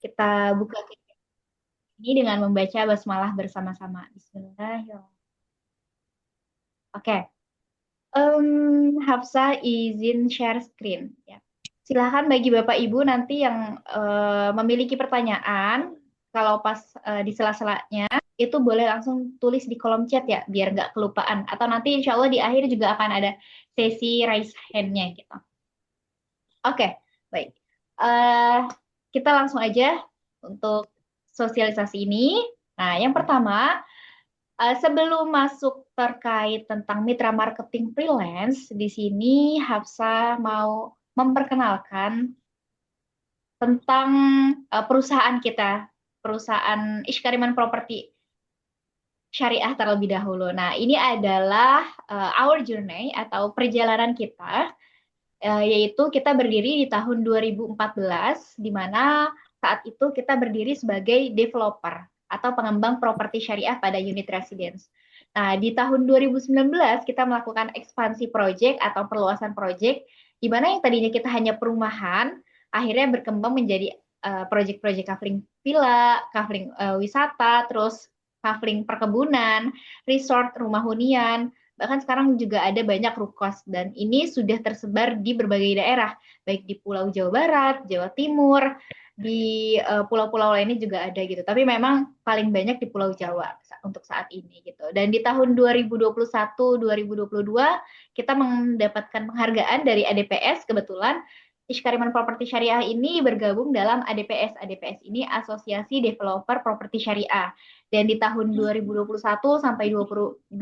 Kita buka ini dengan membaca basmalah bersama-sama. Bismillahirrahmanirrahim. Oke. Hafsah izin share screen. Ya. Silahkan bagi Bapak Ibu nanti yang memiliki pertanyaan, kalau pas di sela-selanya, itu boleh langsung tulis di kolom chat ya, biar nggak kelupaan. Atau nanti insya Allah di akhir juga akan ada sesi raise hand-nya gitu. Oke, baik. Kita langsung aja untuk sosialisasi ini. Nah, yang pertama, sebelum masuk terkait tentang mitra marketing freelance, di sini Hafsa mau memperkenalkan tentang perusahaan kita, perusahaan Ishkariman Property Syariah terlebih dahulu. Nah, ini adalah our journey atau perjalanan kita, yaitu kita berdiri di tahun 2014, di mana saat itu kita berdiri sebagai developer atau pengembang properti syariah pada unit residence. Nah, di tahun 2019 kita melakukan ekspansi project atau perluasan project, di mana yang tadinya kita hanya perumahan, akhirnya berkembang menjadi project-project covering villa, covering wisata, terus covering perkebunan, resort, rumah hunian, bahkan sekarang juga ada banyak rukos, dan ini sudah tersebar di berbagai daerah, baik di Pulau Jawa Barat, Jawa Timur, di pulau-pulau lainnya juga ada gitu. Tapi memang paling banyak di Pulau Jawa untuk saat ini gitu. Dan di tahun 2021-2022 kita mendapatkan penghargaan dari ADPS. Kebetulan Ishkariman Property Syariah ini bergabung dalam ADPS. ADPS ini Asosiasi Developer Property Syariah. Dan di tahun 2021 sampai 2025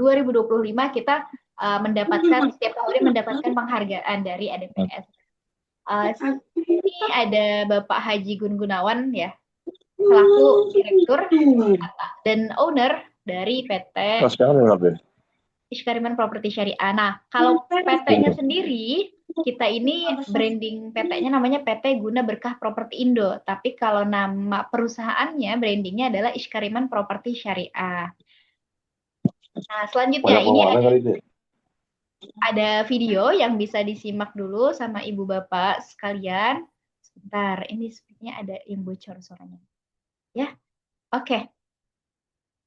kita mendapatkan setiap tahunnya mendapatkan penghargaan dari ADPS. Ini ada Bapak Haji Gun Gunawan ya, selaku direktur dan owner dari PT Ishkariman Property Syariah. Nah, kalau PT-nya sendiri, kita ini branding PT-nya namanya PT Guna Berkah Properti Indo. Tapi kalau nama perusahaannya, brandingnya adalah Ishkariman Property Syariah. Nah, selanjutnya ini ada video yang bisa disimak dulu sama Ibu Bapak sekalian. Sebentar, ini sepertinya ada yang bocor suaranya. Ya, oke.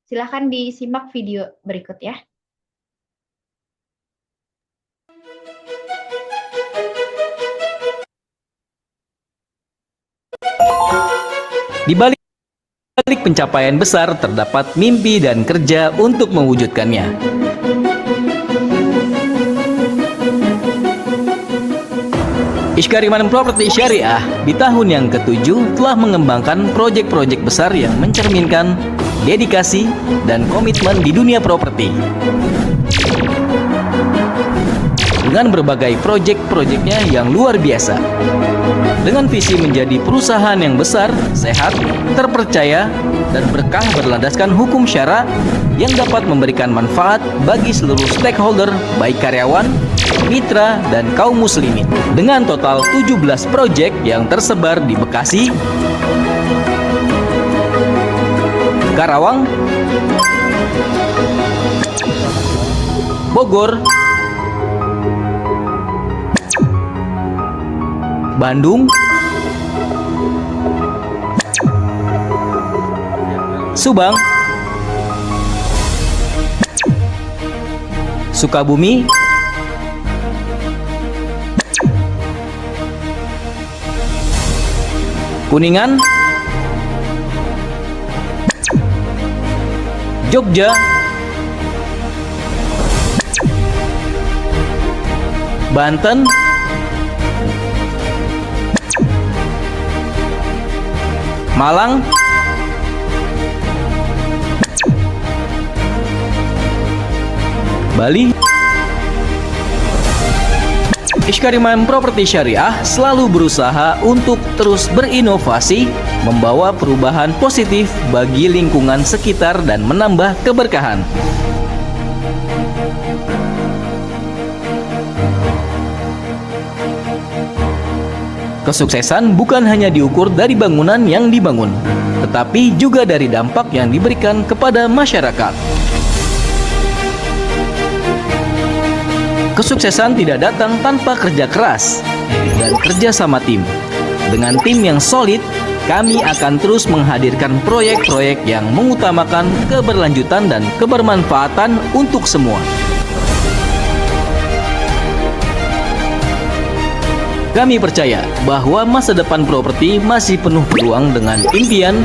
Silahkan disimak video berikut ya. Di balik pencapaian besar terdapat mimpi dan kerja untuk mewujudkannya. Ishkariman Property Syariah di tahun yang ke-7 telah mengembangkan proyek-proyek besar yang mencerminkan dedikasi dan komitmen di dunia properti. Dengan berbagai proyek-proyeknya yang luar biasa. Dengan visi menjadi perusahaan yang besar, sehat, terpercaya, dan berkah berlandaskan hukum syara yang dapat memberikan manfaat bagi seluruh stakeholder, baik karyawan, mitra, dan kaum muslimin. Dengan total 17 proyek yang tersebar di Bekasi, Karawang, Bogor, Bandung, Subang, Sukabumi, Kuningan, Jogja, Banten, Malang, Bali. Ishkariman Property Syariah selalu berusaha untuk terus berinovasi, membawa perubahan positif bagi lingkungan sekitar dan menambah keberkahan. Kesuksesan bukan hanya diukur dari bangunan yang dibangun, tetapi juga dari dampak yang diberikan kepada masyarakat. Kesuksesan tidak datang tanpa kerja keras dan kerja sama tim. Dengan tim yang solid, Kami akan terus menghadirkan proyek-proyek yang mengutamakan keberlanjutan dan kebermanfaatan untuk semua. Kami percaya bahwa masa depan properti masih penuh peluang dengan impian,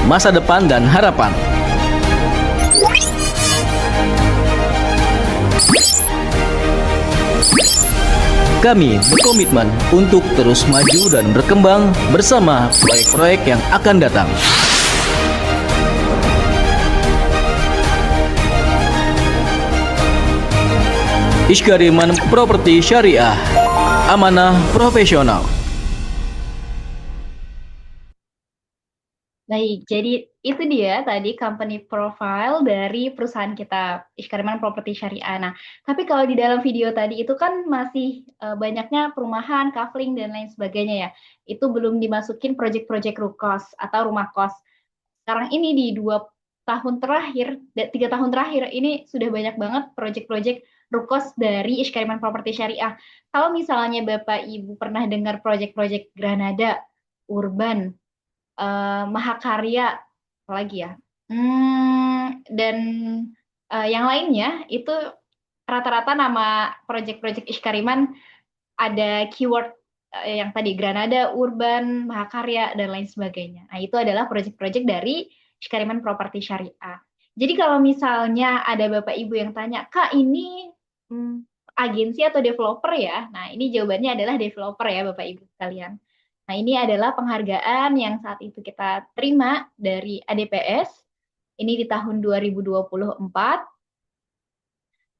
masa depan, dan harapan. Kami berkomitmen untuk terus maju dan berkembang bersama proyek-proyek yang akan datang. Iskariman Properti Syariah, amanah profesional. Baik, jadi itu dia tadi company profile dari perusahaan kita, Iskariman Properti Syariah. Nah, tapi kalau di dalam video tadi itu kan masih banyaknya perumahan, kafling, dan lain sebagainya ya. Itu belum dimasukin proyek-proyek rukos atau rumah kos. Sekarang ini di 3 tahun terakhir ini sudah banyak banget proyek-proyek rukos dari Iskariman Properti Syariah. Kalau misalnya Bapak Ibu pernah dengar proyek-proyek Granada, Urban, Mahakarya, apalagi ya, dan yang lainnya itu rata-rata nama proyek-proyek Iskariman ada keyword yang tadi Granada, Urban, Mahakarya, dan lain sebagainya. Nah, itu adalah proyek-proyek dari Iskariman Properti Syariah. Jadi kalau misalnya ada Bapak Ibu yang tanya, Kak ini agensi atau developer ya? Nah, ini jawabannya adalah developer ya Bapak Ibu sekalian. Nah, ini adalah penghargaan yang saat itu kita terima dari ADPS. Ini di tahun 2024.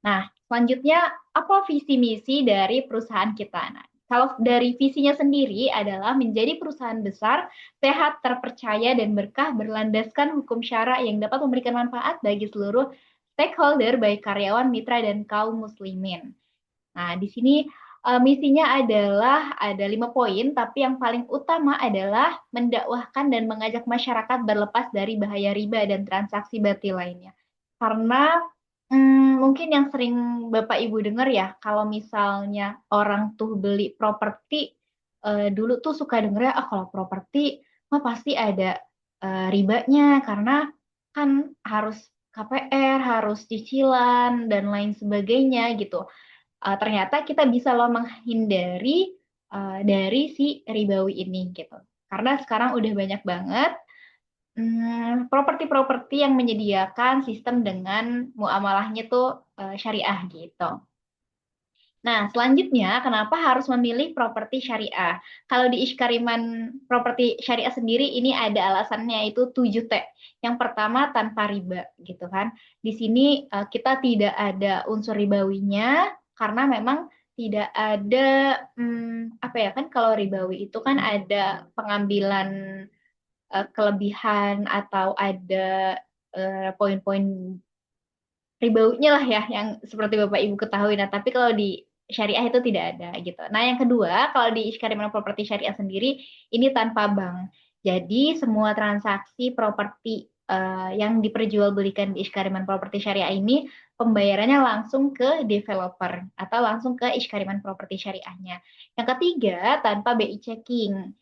Nah, selanjutnya apa visi misi dari perusahaan kita? Nah, kalau dari visinya sendiri adalah menjadi perusahaan besar, sehat, terpercaya, dan berkah berlandaskan hukum syara yang dapat memberikan manfaat bagi seluruh stakeholder, baik karyawan, mitra, dan kaum muslimin. Nah, di sini misinya adalah ada 5 poin, tapi yang paling utama adalah mendakwahkan dan mengajak masyarakat berlepas dari bahaya riba dan transaksi batil lainnya. Karena mungkin yang sering Bapak Ibu dengar ya, kalau misalnya orang tuh beli properti, dulu tuh suka dengernya, kalau properti mah pasti ada ribanya karena kan harus KPR, harus cicilan, dan lain sebagainya gitu. Ternyata kita bisa loh menghindari dari si ribawi ini gitu. Karena sekarang udah banyak banget properti-properti yang menyediakan sistem dengan muamalahnya tuh syariah gitu. Nah, selanjutnya kenapa harus memilih properti syariah? Kalau di Iskariman Properti Syariah sendiri ini ada alasannya itu 7T. Yang pertama tanpa riba gitu kan. Di sini kita tidak ada unsur ribawinya karena memang tidak ada apa ya kan kalau ribawi itu kan ada pengambilan kelebihan atau ada poin-poin ribawinya lah ya yang seperti Bapak Ibu ketahui. Nah, tapi kalau di syariah itu tidak ada gitu. Nah, yang kedua, kalau di Iskariman Properti Syariah sendiri ini tanpa bank. Jadi semua transaksi properti yang diperjualbelikan di Iskariman Properti Syariah ini pembayarannya langsung ke developer atau langsung ke Iskariman Properti Syariahnya. Yang ketiga, tanpa BI checking.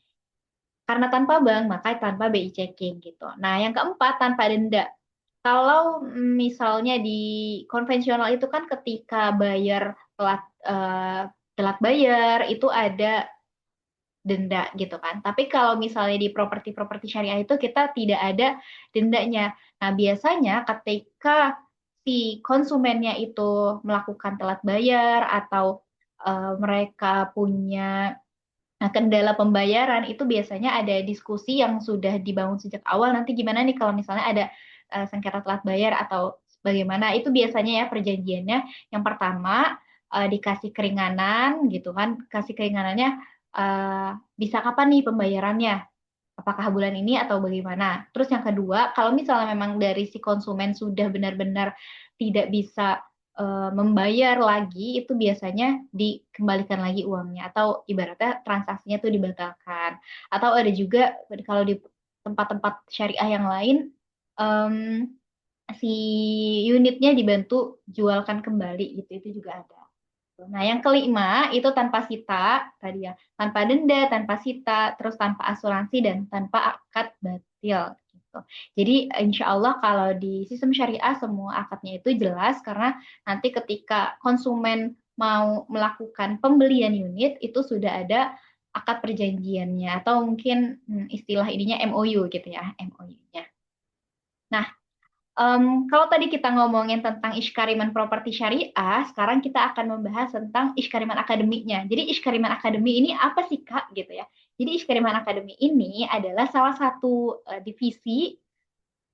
Karena tanpa bank, maka tanpa BI checking gitu. Nah, yang keempat, tanpa denda. Kalau misalnya di konvensional itu kan ketika bayar telat bayar itu ada denda gitu kan. Tapi kalau misalnya di properti-properti syariah itu kita tidak ada dendanya. Nah, biasanya ketika si konsumennya itu melakukan telat bayar atau mereka punya kendala pembayaran itu biasanya ada diskusi yang sudah dibangun sejak awal. Nanti gimana nih kalau misalnya ada sengketa telat bayar atau bagaimana? Itu biasanya ya perjanjiannya. Yang pertama dikasih keringanan gitu kan. Kasih keringanannya bisa kapan nih pembayarannya? Apakah bulan ini atau bagaimana? Terus yang kedua, kalau misalnya memang dari si konsumen sudah benar-benar tidak bisa membayar lagi, itu biasanya dikembalikan lagi uangnya atau ibaratnya transaksinya itu dibatalkan. Atau ada juga kalau di tempat-tempat syariah yang lain si unitnya dibantu jualkan kembali gitu, itu juga ada. Nah, yang kelima itu tanpa sita tadi ya, tanpa denda, tanpa sita, terus tanpa asuransi dan tanpa akad batil gitu. Jadi insya Allah kalau di sistem syariah semua akadnya itu jelas karena nanti ketika konsumen mau melakukan pembelian unit itu sudah ada akad perjanjiannya atau mungkin istilah ininya MOU gitu ya, MOU-nya. Nah, kalau tadi kita ngomongin tentang Ishkariman Properti Syariah, sekarang kita akan membahas tentang Ishkariman Akademiknya. Jadi Ishkariman Akademi ini apa sih Kak gitu ya? Jadi Ishkariman Akademi ini adalah salah satu divisi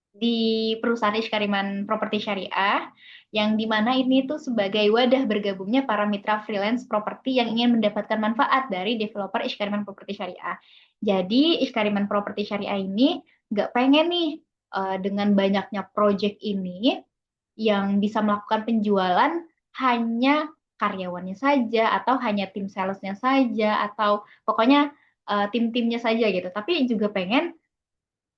di perusahaan Ishkariman Properti Syariah yang dimana ini tuh sebagai wadah bergabungnya para mitra freelance properti yang ingin mendapatkan manfaat dari developer Ishkariman Properti Syariah. Jadi Ishkariman Properti Syariah ini nggak pengen nih dengan banyaknya project ini yang bisa melakukan penjualan hanya karyawannya saja atau hanya tim salesnya saja atau pokoknya tim-timnya saja gitu. Tapi juga pengen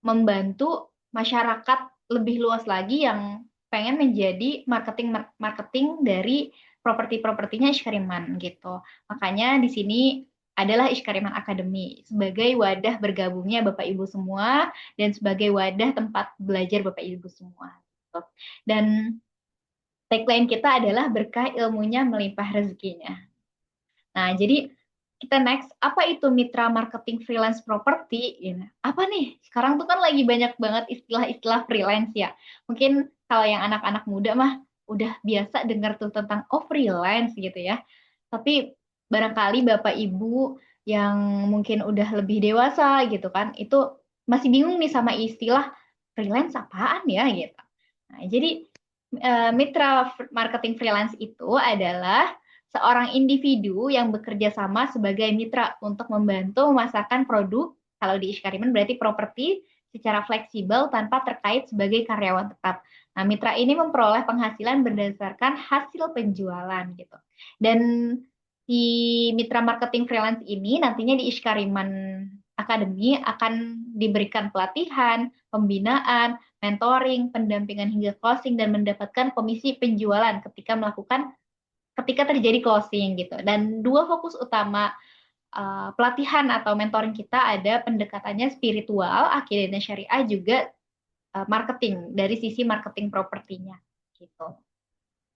membantu masyarakat lebih luas lagi yang pengen menjadi marketing dari properti-propertinya Ishkariman gitu. Makanya di sini adalah Ishkariman Academy sebagai wadah bergabungnya Bapak Ibu semua dan sebagai wadah tempat belajar Bapak Ibu semua. Gitu. Dan tagline kita adalah berkah ilmunya melimpah rezekinya. Nah, jadi kita next, apa itu mitra marketing freelance property? Gitu. Apa nih? Sekarang tuh kan lagi banyak banget istilah-istilah freelance ya. Mungkin kalau yang anak-anak muda mah udah biasa dengar tuh tentang oh freelance gitu ya. Tapi barangkali Bapak Ibu yang mungkin udah lebih dewasa gitu kan, itu masih bingung nih sama istilah freelance apaan ya gitu. Nah, jadi mitra marketing freelance itu adalah seorang individu yang bekerja sama sebagai mitra untuk membantu memasarkan produk, kalau di Ishkariman berarti properti, secara fleksibel tanpa terkait sebagai karyawan tetap. Nah, mitra ini memperoleh penghasilan berdasarkan hasil penjualan gitu. Dan si mitra marketing freelance ini nantinya di Ishkariman Academy akan diberikan pelatihan, pembinaan, mentoring, pendampingan hingga closing dan mendapatkan komisi penjualan ketika terjadi closing gitu. Dan dua fokus utama pelatihan atau mentoring kita ada pendekatannya spiritual, akidah dan syariah juga marketing dari sisi marketing propertinya gitu.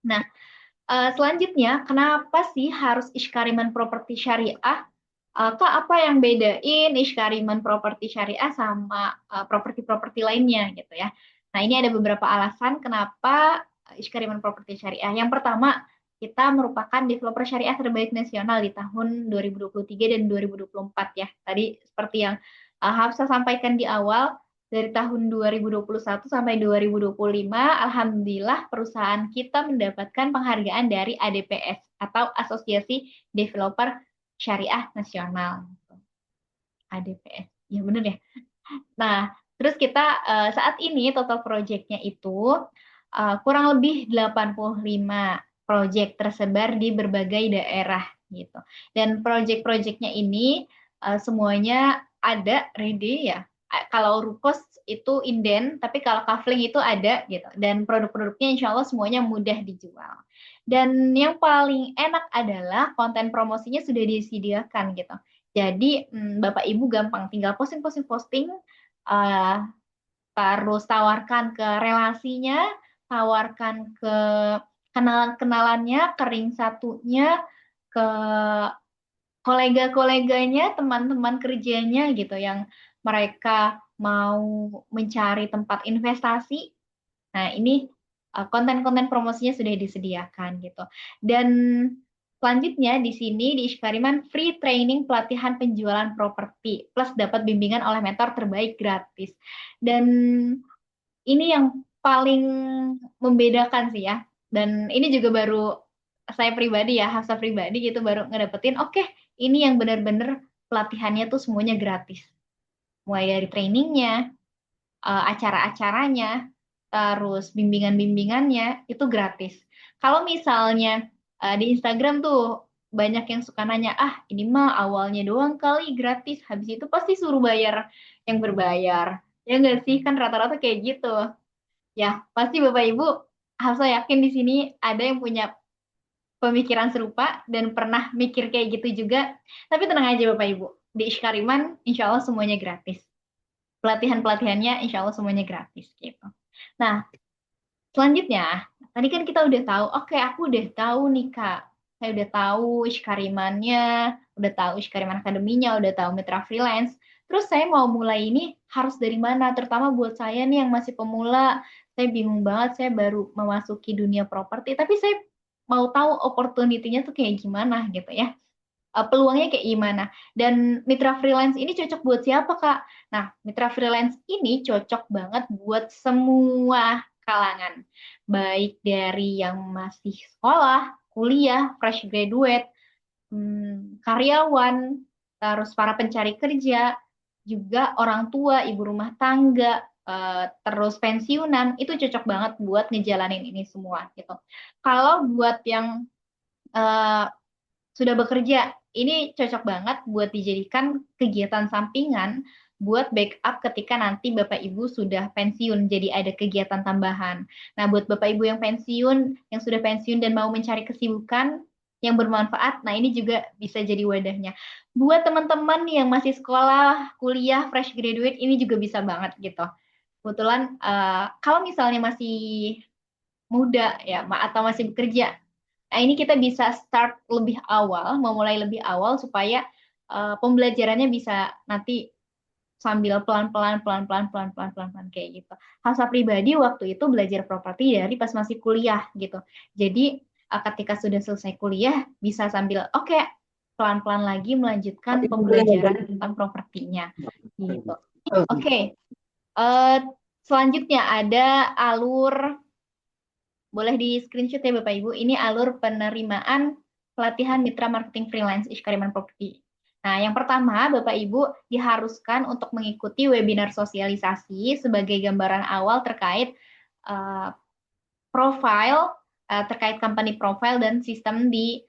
Nah, selanjutnya kenapa sih harus Ishkariman Properti Syariah? Kak, apa yang bedain Ishkariman Properti Syariah sama properti-properti lainnya gitu ya. Nah, ini ada beberapa alasan kenapa Ishkariman Properti Syariah. Yang pertama, kita merupakan developer syariah terbaik nasional di tahun 2023 dan 2024 ya. Tadi seperti yang Hafsah sampaikan di awal, dari tahun 2021 sampai 2025, alhamdulillah perusahaan kita mendapatkan penghargaan dari ADPS atau Asosiasi Developer Syariah Nasional. ADPS. Ya benar ya. Nah, terus kita saat ini total proyeknya itu kurang lebih 85 proyek tersebar di berbagai daerah gitu. Dan proyek-proyeknya ini semuanya ada ready ya. Kalau Rukos itu inden, tapi kalau Kafling itu ada gitu. Dan produk-produknya insya Allah semuanya mudah dijual. Dan yang paling enak adalah konten promosinya sudah disediakan gitu. Jadi Bapak Ibu gampang tinggal posting, terus tawarkan ke relasinya, tawarkan ke kenalan-kenalannya, kering satunya, ke kolega-koleganya, teman-teman kerjanya gitu yang mereka mau mencari tempat investasi. Nah, ini konten-konten promosinya sudah disediakan gitu. Dan selanjutnya di sini di Ishkariman free training pelatihan penjualan properti plus dapat bimbingan oleh mentor terbaik gratis. Dan ini yang paling membedakan sih ya. Dan ini juga baru saya pribadi ya, Hafsa pribadi gitu baru ngedapetin oke, ini yang benar-benar pelatihannya tuh semuanya gratis. Mulai dari trainingnya, acara-acaranya, terus bimbingan-bimbingannya itu gratis. Kalau misalnya di Instagram tuh banyak yang suka nanya, ah ini mah awalnya doang kali gratis, habis itu pasti suruh bayar yang berbayar. Ya nggak sih? Kan rata-rata kayak gitu. Ya, pasti Bapak Ibu harus yakin di sini ada yang punya pemikiran serupa dan pernah mikir kayak gitu juga. Tapi tenang aja Bapak Ibu, di Ishkariman insya Allah semuanya gratis. Pelatihan-pelatihannya insya Allah semuanya gratis gitu. Nah, selanjutnya, tadi kan kita udah tahu, oke aku udah tahu nih Kak, saya udah tahu Ishkarimannya, udah tahu Ishkariman Akademinya, udah tahu mitra freelance. Terus saya mau mulai ini harus dari mana? Terutama buat saya nih yang masih pemula, saya bingung banget, saya baru memasuki dunia properti, tapi saya mau tahu opportunity-nya tuh kayak gimana gitu ya. Peluangnya kayak gimana. Dan mitra freelance ini cocok buat siapa, Kak? Nah, mitra freelance ini cocok banget buat semua kalangan. Baik dari yang masih sekolah, kuliah, fresh graduate, karyawan, terus para pencari kerja, juga orang tua, ibu rumah tangga, terus pensiunan, itu cocok banget buat ngejalanin ini semua gitu. Kalau buat yang eh, sudah bekerja, ini cocok banget buat dijadikan kegiatan sampingan buat backup ketika nanti Bapak Ibu sudah pensiun, jadi ada kegiatan tambahan. Nah, buat Bapak Ibu yang pensiun, yang sudah pensiun dan mau mencari kesibukan yang bermanfaat, nah ini juga bisa jadi wadahnya. Buat teman-teman yang masih sekolah, kuliah, fresh graduate, ini juga bisa banget gitu. Kebetulan kalau misalnya masih muda ya, atau masih bekerja, nah, ini kita bisa start lebih awal, memulai lebih awal supaya pembelajarannya bisa nanti sambil pelan-pelan, pelan-pelan, pelan-pelan, pelan-pelan kayak gitu. Hasa pribadi waktu itu belajar properti dari pas masih kuliah gitu. Jadi ketika sudah selesai kuliah bisa sambil oke, pelan-pelan lagi melanjutkan pembelajaran tentang propertinya gitu. Oke, selanjutnya ada alur, boleh di screenshot ya Bapak Ibu. Ini alur penerimaan pelatihan mitra marketing freelance Ishkariman Property. Nah, yang pertama Bapak Ibu diharuskan untuk mengikuti webinar sosialisasi sebagai gambaran awal terkait uh, profile, terkait company profile dan sistem di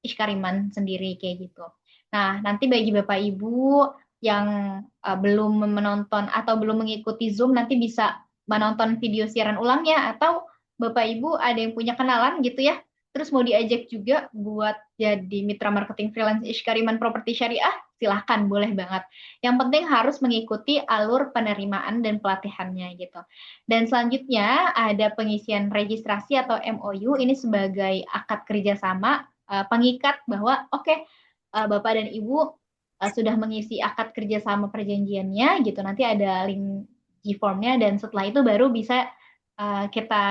Ishkariman sendiri kayak gitu. Nah, nanti bagi Bapak Ibu yang belum menonton atau belum mengikuti Zoom nanti bisa menonton video siaran ulangnya, atau Bapak Ibu ada yang punya kenalan gitu ya, terus mau diajak juga buat jadi mitra marketing freelance Ishkariman Property Syariah, silahkan, boleh banget. Yang penting harus mengikuti alur penerimaan dan pelatihannya gitu. Dan selanjutnya ada pengisian registrasi atau MOU, ini sebagai akad kerjasama pengikat bahwa oke, Bapak dan Ibu sudah mengisi akad kerjasama perjanjiannya gitu. Nanti ada link G-formnya dan setelah itu baru bisa kita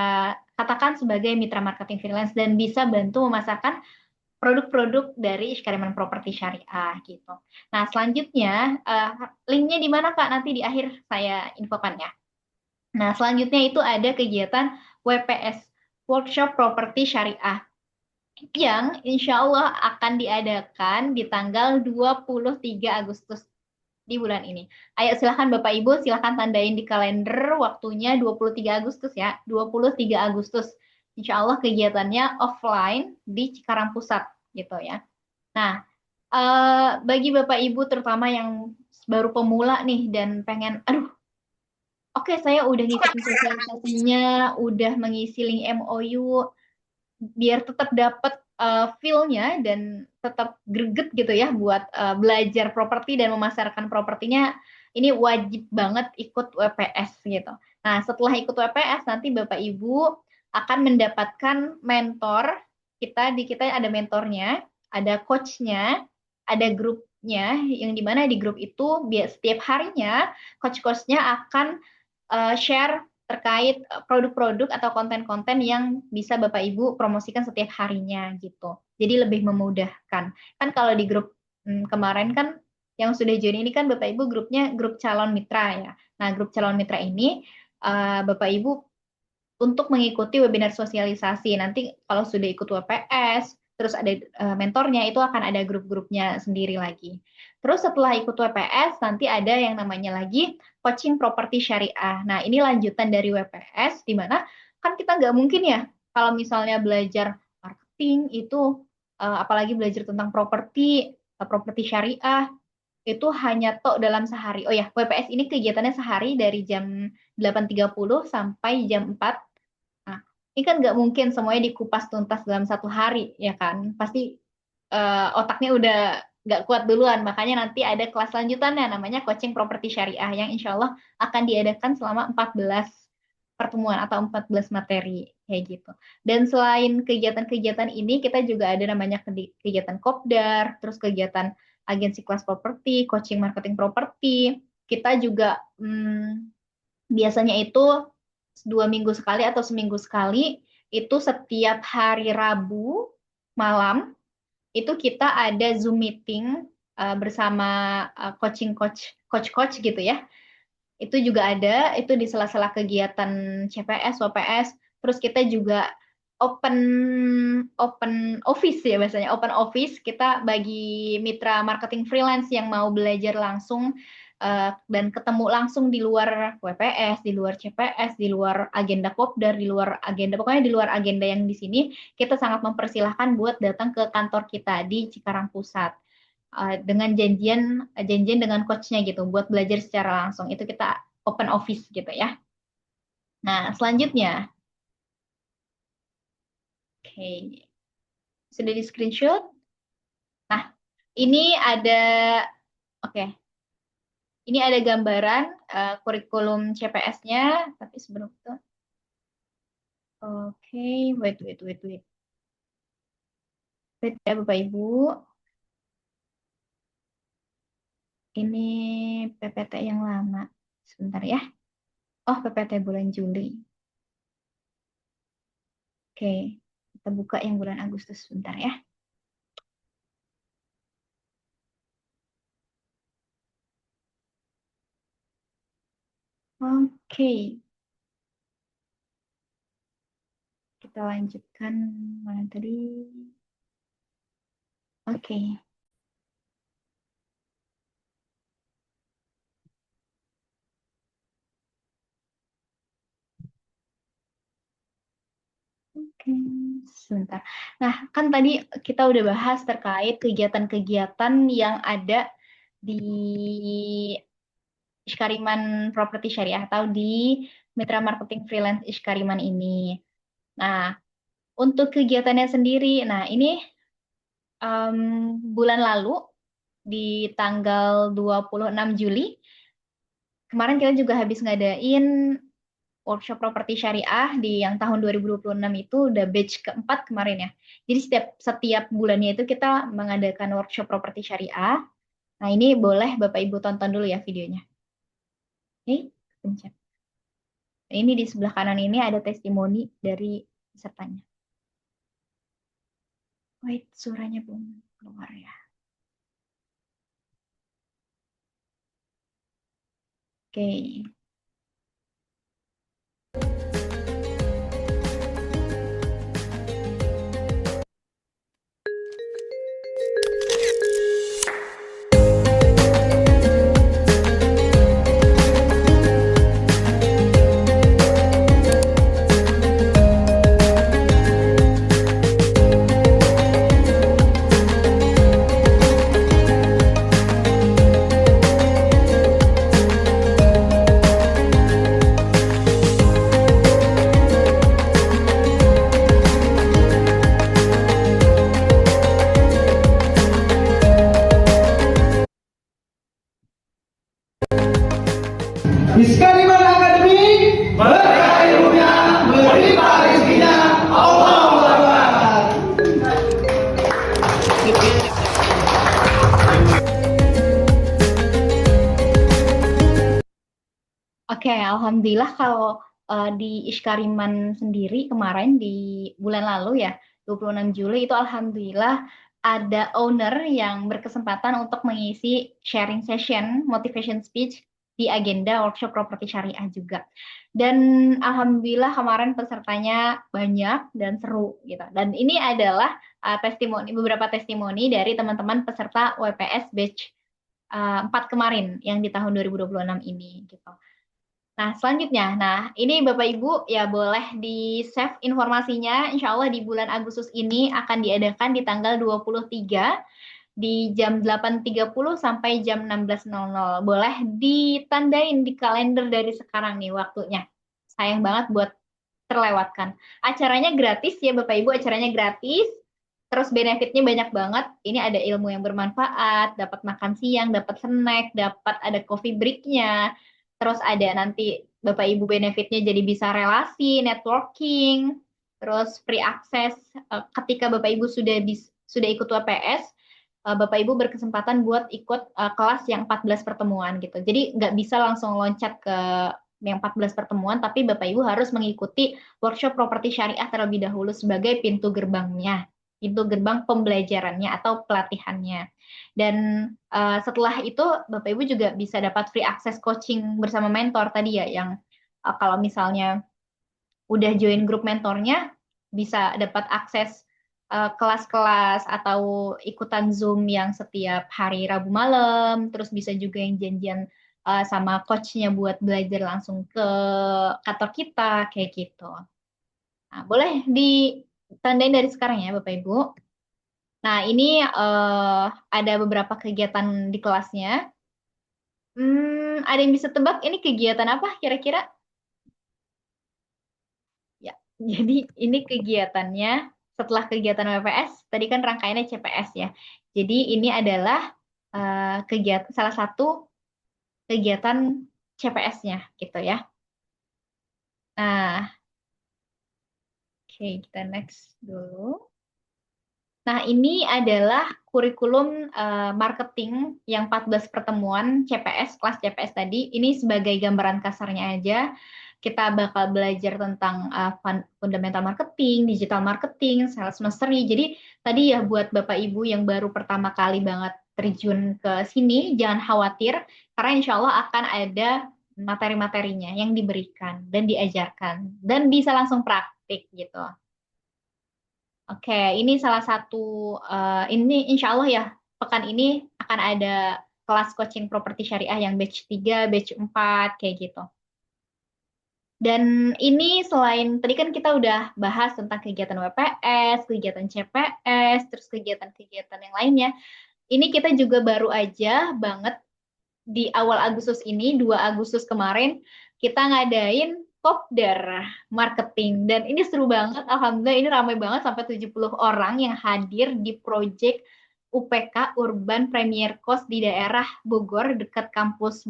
katakan sebagai mitra marketing freelance dan bisa bantu memasarkan produk-produk dari Ishkariman Property Syariah gitu. Nah, selanjutnya linknya di mana Kak? Nanti di akhir saya infokan ya. Nah, selanjutnya itu ada kegiatan WPS, Workshop Property Syariah, yang insya Allah akan diadakan di tanggal 23 Agustus di bulan ini. Ayo silahkan Bapak Ibu, silahkan tandain di kalender waktunya 23 Agustus ya, 23 Agustus. Insya Allah kegiatannya offline di Cikarang Pusat gitu ya. Nah, bagi Bapak Ibu terutama yang baru pemula nih dan pengen, aduh, oke saya udah ngikutin sosialisasinya, udah mengisi link MOU, biar tetap dapat feel-nya dan tetap greget gitu ya buat belajar properti dan memasarkan propertinya, ini wajib banget ikut WPS gitu. Nah, setelah ikut WPS nanti Bapak Ibu akan mendapatkan mentor. Kita ada mentornya, ada coachnya, ada grupnya, yang dimana di grup itu setiap harinya coach-coachnya akan share terkait produk-produk atau konten-konten yang bisa Bapak Ibu promosikan setiap harinya gitu. Jadi lebih memudahkan. Kan kalau di grup kemarin kan yang sudah join ini kan Bapak Ibu grupnya grup calon mitra ya. Nah, grup calon mitra ini Bapak Ibu untuk mengikuti webinar sosialisasi. Nanti kalau sudah ikut WPS, terus ada mentornya, itu akan ada grup-grupnya sendiri lagi. Terus setelah ikut WPS, nanti ada yang namanya lagi coaching properti syariah. Nah, ini lanjutan dari WPS, di mana kan kita nggak mungkin ya, kalau misalnya belajar marketing itu, apalagi belajar tentang properti syariah, itu hanya tok dalam sehari. Oh ya, WPS ini kegiatannya sehari dari jam 8.30 sampai jam 4. Nah, ini kan nggak mungkin semuanya dikupas tuntas dalam satu hari, ya kan? Pasti otaknya udah nggak kuat duluan, makanya nanti ada kelas lanjutannya namanya coaching properti syariah yang insya Allah akan diadakan selama 14 pertemuan atau 14 materi kayak gitu. Dan selain kegiatan-kegiatan ini, kita juga ada namanya kegiatan kopdar, terus kegiatan agensi kelas properti, coaching marketing properti. Kita juga biasanya itu 2 minggu sekali atau seminggu sekali, itu setiap hari Rabu malam itu kita ada Zoom meeting bersama coaching coach gitu ya. Itu juga ada, itu di sela-sela kegiatan CPS, WPS. Terus kita juga open open office ya biasanya, open office kita bagi mitra marketing freelance yang mau belajar langsung dan ketemu langsung di luar WPS, di luar CPS, di luar agenda Kopdar, di luar agenda, pokoknya di luar agenda yang di sini, kita sangat mempersilahkan buat datang ke kantor kita di Cikarang Pusat dengan janjian dengan coachnya gitu buat belajar secara langsung. Itu kita open office gitu ya. Nah, selanjutnya, oke, sudah di screenshot. Nah, ini ada, oke, ini ada gambaran kurikulum CPS-nya, tapi sebelum itu, oke, wait ya Bapak Ibu. Ini PPT yang lama, sebentar ya. Oh, PPT bulan Juli. Oke, kita buka yang bulan Agustus sebentar ya. Oke, kita lanjutkan mana tadi. Oke. Oke, sebentar. Nah, kan tadi kita udah bahas terkait kegiatan-kegiatan yang ada di Iskariman Properti Syariah atau di Mitra Marketing Freelance Iskariman ini. Nah, untuk kegiatannya sendiri, nah ini bulan lalu di tanggal 26 Juli, kemarin kita juga habis ngadain workshop properti syariah di yang tahun 2026 itu udah batch keempat kemarin ya. Jadi setiap bulannya itu kita mengadakan workshop properti syariah. Nah, ini boleh Bapak Ibu tonton dulu ya videonya. Oke, pencet. Ini di sebelah kanan ini ada testimoni dari pesertanya. Wait, suaranya belum keluar ya. Oke. Iskariman Academy berkah ilmunya, berlimpah rezekinya. Allahu Akbar. Oke, alhamdulillah kalau di Iskariman sendiri kemarin di bulan lalu ya, 26 Juli itu alhamdulillah ada owner yang berkesempatan untuk mengisi sharing session, motivation speech di agenda workshop properti syariah juga. Dan alhamdulillah kemarin pesertanya banyak dan seru gitu. Dan ini adalah beberapa testimoni dari teman-teman peserta WPS batch 4 kemarin yang di tahun 2026 ini gitu. Nah, selanjutnya, ini Bapak Ibu ya boleh di-save informasinya. Insya Allah di bulan Agustus ini akan diadakan di tanggal 23 di jam 8.30 sampai jam 16.00. Boleh ditandain di kalender dari sekarang nih waktunya. Sayang banget buat terlewatkan. Acaranya gratis ya Bapak Ibu, acaranya gratis. Terus benefitnya banyak banget. Ini ada ilmu yang bermanfaat, dapat makan siang, dapat snack, dapat ada coffee break-nya. Terus ada nanti Bapak Ibu benefitnya jadi bisa relasi, networking, terus free access ketika Bapak Ibu sudah ikut WPS, Bapak Ibu berkesempatan buat ikut kelas yang 14 pertemuan gitu. Jadi nggak bisa langsung loncat ke yang 14 pertemuan, tapi Bapak Ibu harus mengikuti workshop properti syariah terlebih dahulu sebagai pintu gerbangnya, pintu gerbang pembelajarannya atau pelatihannya. Dan setelah itu Bapak Ibu juga bisa dapat free access coaching bersama mentor tadi ya, yang kalau misalnya udah join grup mentornya bisa dapat akses kelas-kelas atau ikutan Zoom yang setiap hari Rabu malam, terus bisa juga yang janjian sama coachnya buat belajar langsung ke kantor kita kayak gitu. Nah, boleh ditandain dari sekarang ya Bapak Ibu. Nah, ini ada beberapa kegiatan di kelasnya. Ada yang bisa tebak ini kegiatan apa kira-kira? Ya, jadi ini kegiatannya setelah kegiatan WPS, tadi kan rangkaiannya CPS ya. Jadi ini adalah kegiatan salah satu kegiatan CPS-nya gitu ya. Nah, oke kita next dulu. Nah, ini adalah kurikulum marketing yang 14 pertemuan CPS, kelas CPS tadi. Ini sebagai gambaran kasarnya aja. Kita bakal belajar tentang fundamental marketing, digital marketing, sales mastery. Jadi tadi ya buat Bapak Ibu yang baru pertama kali banget terjun ke sini, jangan khawatir karena insya Allah akan ada materi-materinya yang diberikan dan diajarkan dan bisa langsung praktik gitu. Oke, ini salah satu, ini insya Allah ya, pekan ini akan ada kelas coaching properti syariah yang batch 3, batch 4, kayak gitu. Dan ini selain, tadi kan kita udah bahas tentang kegiatan WPS, kegiatan CPS, terus kegiatan-kegiatan yang lainnya. Ini kita juga baru aja banget di awal Agustus ini, 2 Agustus kemarin, kita ngadain Kopdar marketing. Dan ini seru banget, Alhamdulillah ini ramai banget sampai 70 orang yang hadir di project UPK Urban Premier Course di daerah Bogor, dekat kampus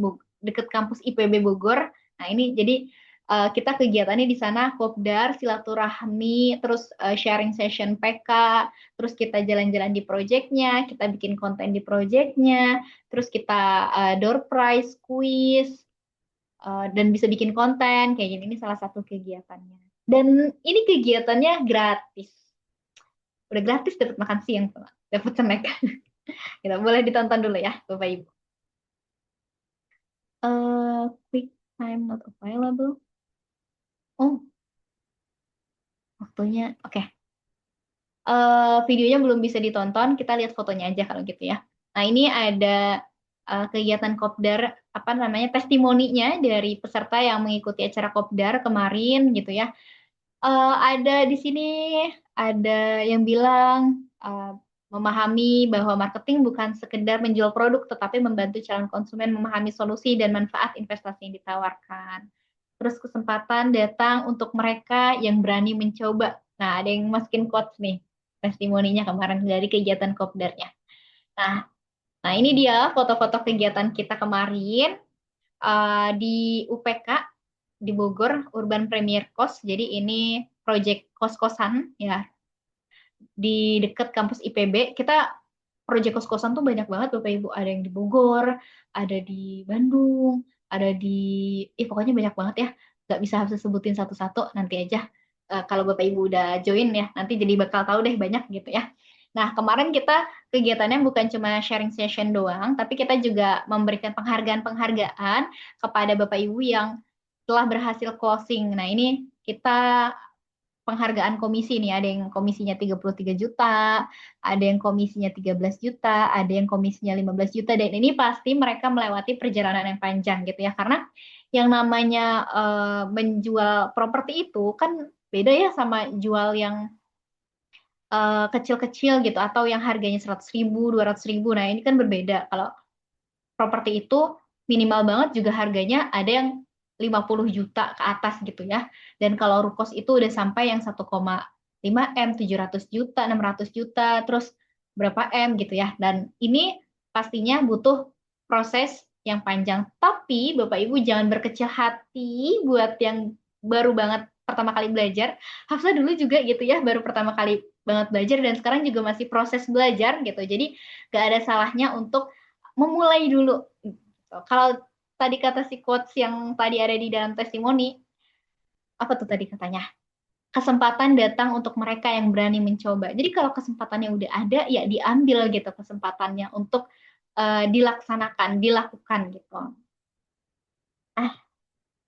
IPB Bogor. Nah ini jadi kita kegiatannya di sana kopdar, silaturahmi, terus sharing session PK, terus kita jalan-jalan di projectnya, kita bikin konten di projectnya, terus kita door prize, quiz, dan bisa bikin konten kayak gini. Ini salah satu kegiatannya. Dan ini kegiatannya gratis. Udah gratis dapat makan siang, dapat snack. Kita boleh ditonton dulu ya, Bapak Ibu. Quick time not available. Oh, waktunya oke. Videonya belum bisa ditonton, kita lihat fotonya aja kalau gitu ya. Nah, ini ada kegiatan kopdar, apa namanya, testimoninya dari peserta yang mengikuti acara kopdar kemarin gitu ya. Ada di sini, ada yang bilang memahami bahwa marketing bukan sekedar menjual produk, tetapi membantu calon konsumen memahami solusi dan manfaat investasi yang ditawarkan. Terus kesempatan datang untuk mereka yang berani mencoba. Nah, ada yang masukin quotes nih, testimoninya kemarin dari kegiatan kopdarnya. Nah, ini dia foto-foto kegiatan kita kemarin di UPK di Bogor, Urban Premier Course. Jadi ini project kos-kosan ya di dekat kampus IPB. Kita project kos-kosan tuh banyak banget Bapak Ibu. Ada yang di Bogor, ada di Bandung, ada di, pokoknya banyak banget ya. Nggak bisa harus sebutin satu-satu, nanti aja kalau Bapak Ibu udah join ya, nanti jadi bakal tahu deh banyak gitu ya. Nah, kemarin kita kegiatannya bukan cuma sharing session doang, tapi kita juga memberikan penghargaan-penghargaan kepada Bapak Ibu yang telah berhasil closing. Nah, ini kita penghargaan komisi nih, ada yang komisinya 33 juta, ada yang komisinya 13 juta, ada yang komisinya 15 juta, dan ini pasti mereka melewati perjalanan yang panjang gitu ya, karena yang namanya menjual properti itu kan beda ya sama jual yang kecil-kecil gitu, atau yang harganya 100.000, 200.000, nah ini kan berbeda. Kalau properti itu minimal banget juga harganya ada yang 50 juta ke atas gitu ya. Dan kalau Rukos itu udah sampai yang 1,5 M, 700 juta, 600 juta, terus berapa M gitu ya. Dan ini pastinya butuh proses yang panjang. Tapi Bapak Ibu jangan berkecil hati buat yang baru banget pertama kali belajar. Hafsa dulu juga gitu ya, baru pertama kali banget belajar dan sekarang juga masih proses belajar gitu. Jadi gak ada salahnya untuk memulai dulu. Kalau tadi kata si quotes yang tadi ada di dalam testimoni, apa tuh tadi katanya? Kesempatan datang untuk mereka yang berani mencoba. Jadi kalau kesempatannya udah ada, ya diambil gitu kesempatannya untuk dilaksanakan, dilakukan gitu.